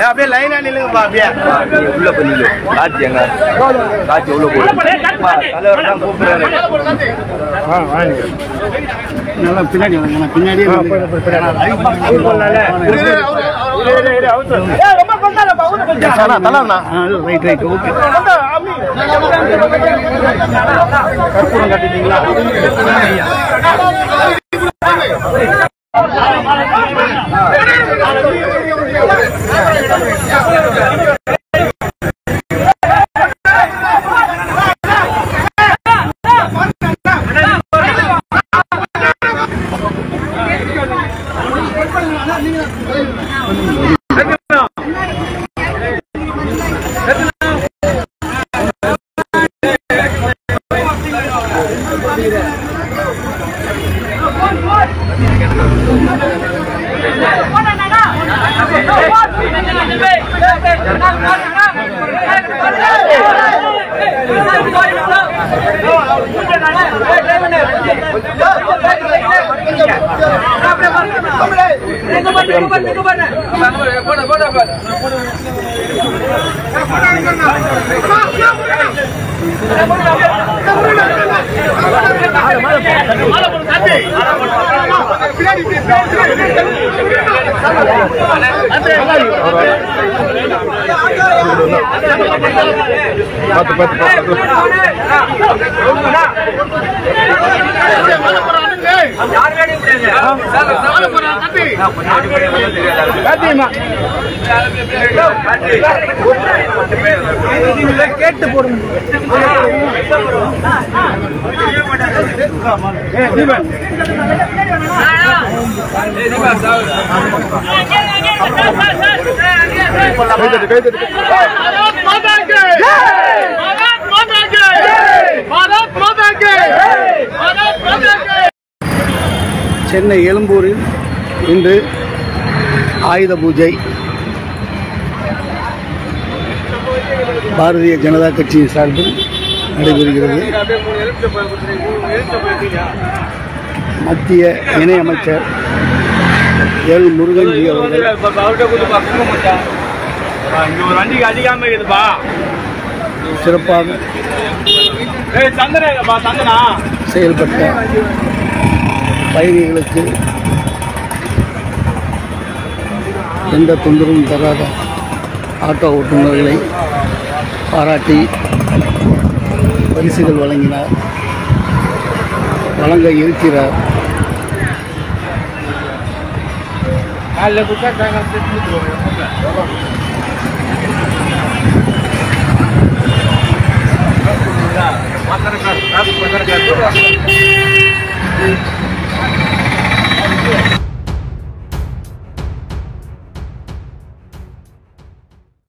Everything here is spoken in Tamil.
அப்படியே லைனா நில்லுங்கப்பா அப்படியே உள்ள பண்ணிடு காட்சி எங்க காட்சி உள்ள போடு தலைவர் தான் கூப்பிடுறாரு நல்லா பின்னாடி வாங்க பின்னாடியே ரொம்ப கொண்டாலப்பா தலைவனா ரைட் ரைட் ஓகே கற்பூரம் கட்டிட்டீங்களா கேட்டு போடுங்க சென்னை எழும்பூரில் இன்று ஆயுத பூஜை பாரதிய ஜனதா கட்சியின் சார்பில் நடைபெறுகிறது. மத்திய இணையமைச்சர் எல் முருகன்ஜி அவர்கள் சிறப்பாக செயல்பட்ட பயணிகளுக்கு எந்த தொந்தரவும் தராத ஆட்டோ ஓட்டுநர்களை பாராட்டி பரிசுகள் வழங்கினார், வழங்க இருக்கிறார்.